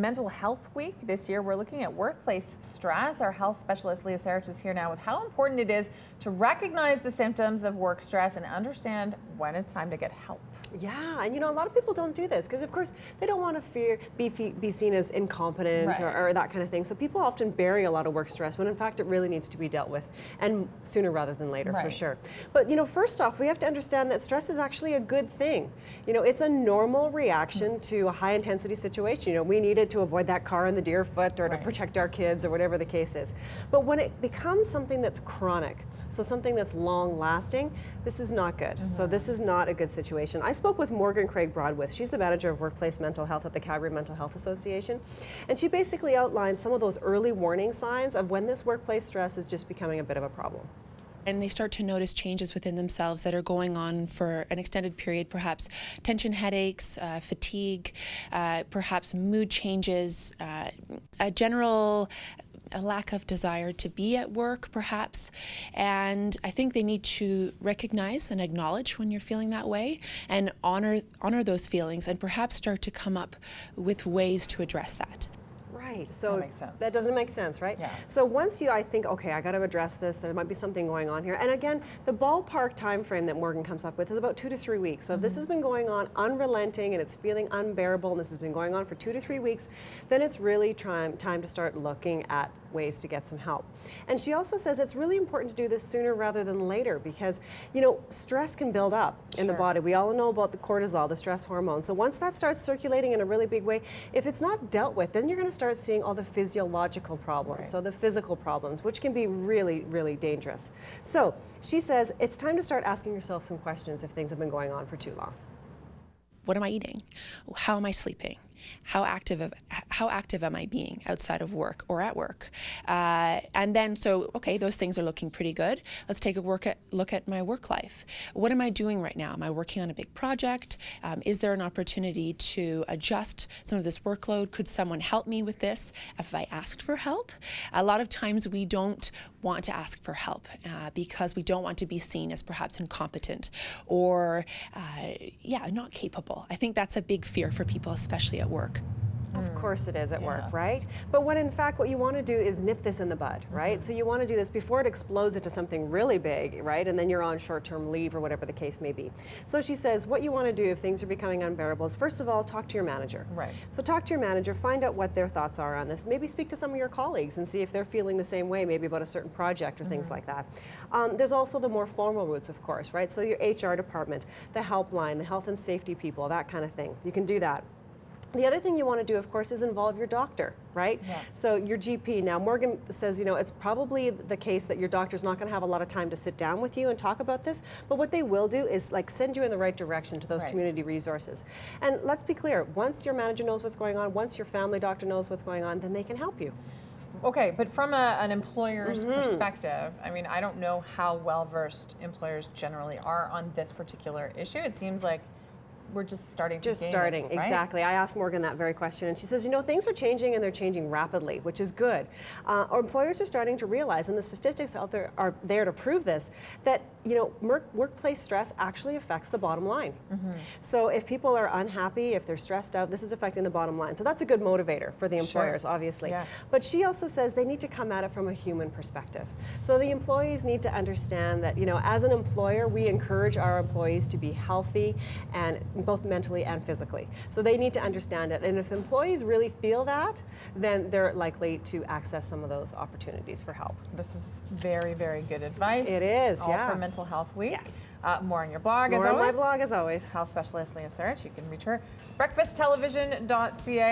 Mental Health Week this year. We're looking at workplace stress. Our health specialist Leah Sarich is here now with how important it is to recognize the symptoms of work stress and understand when it's time to get help. Yeah, and a lot of people don't do this because, of course, they don't want to be seen as incompetent, right, or that kind of thing. So people often bury a lot of work stress when, in fact, it really needs to be dealt with, and sooner rather than later, right, for sure. But first off, we have to understand that stress is actually a good thing. It's a normal reaction to a high-intensity situation. We need it to avoid that car in the deer foot, or to protect our kids, or whatever the case is. But when it becomes something that's chronic, so something that's long-lasting, this is not good. So this is not a good situation. I spoke with Morgan Craig-Broadwith. She's the manager of workplace mental health at the Calgary Mental Health Association, and she basically outlined some of those early warning signs of when this workplace stress is just becoming a bit of a problem. And they start to notice changes within themselves that are going on for an extended period, perhaps tension headaches, fatigue, perhaps mood changes, a lack of desire to be at work, perhaps. And I think they need to recognize and acknowledge when you're feeling that way and honor those feelings and perhaps start to come up with ways to address that. Right, so that makes sense. That doesn't make sense, right? Yeah. So once I think, okay, I got to address this, there might be something going on here. And again, the ballpark time frame that Morgan comes up with is about 2 to 3 weeks. So if this has been going on unrelenting and it's feeling unbearable and this has been going on for 2 to 3 weeks, then it's really time to start looking at ways to get some help. And she also says it's really important to do this sooner rather than later because, stress can build up in the body. We all know about the cortisol, the stress hormone. So once that starts circulating in a really big way, if it's not dealt with, then you're going to start seeing all the physiological problems, so the physical problems, which can be really, really dangerous. So she says it's time to start asking yourself some questions if things have been going on for too long. What am I eating? How am I sleeping? How active am I being outside of work or at work? And then, okay, those things are looking pretty good. Let's take a look at my work life. What am I doing right now? Am I working on a big project? Is there an opportunity to adjust some of this workload? Could someone help me with this? Have I asked for help? A lot of times we don't want to ask for help because we don't want to be seen as perhaps incompetent or, not capable. I think that's a big fear for people, especially at work. Of course it is at work, right? But when in fact what you want to do is nip this in the bud, right? So you want to do this before it explodes into something really big, right? And then you're on short-term leave or whatever the case may be. So she says what you want to do if things are becoming unbearable is first of all talk to your manager. Right. So talk to your manager, find out what their thoughts are on this. Maybe speak to some of your colleagues and see if they're feeling the same way, maybe about a certain project or things like that. There's also the more formal routes, of course, right? So your HR department, the helpline, the health and safety people, that kind of thing. You can do that. The other thing you want to do, of course, is involve your doctor, right? Yeah. So your GP. Now, Morgan says, it's probably the case that your doctor's not going to have a lot of time to sit down with you and talk about this, but what they will do is send you in the right direction to those community resources. And let's be clear, once your manager knows what's going on, once your family doctor knows what's going on, then they can help you. Okay, but from an employer's perspective, I mean, I don't know how well-versed employers generally are on this particular issue. It seems like we're just starting to gain this, right? Exactly. I asked Morgan that very question, and she says, things are changing, and they're changing rapidly, which is good. Our employers are starting to realize, and the statistics out there are there to prove this, that workplace stress actually affects the bottom line. So if people are unhappy, if they're stressed out, this is affecting the bottom line. So that's a good motivator for the employers, obviously. Yeah. But she also says they need to come at it from a human perspective. So the employees need to understand that, as an employer, we encourage our employees to be healthy and both mentally and physically. So they need to understand it. And if employees really feel that, then they're likely to access some of those opportunities for help. This is very, very good advice. It is, all for Mental Health Week. Yes. More on your blog, as always. More on my blog, as always. Health specialist Leah Sarich. You can reach her breakfasttelevision.ca.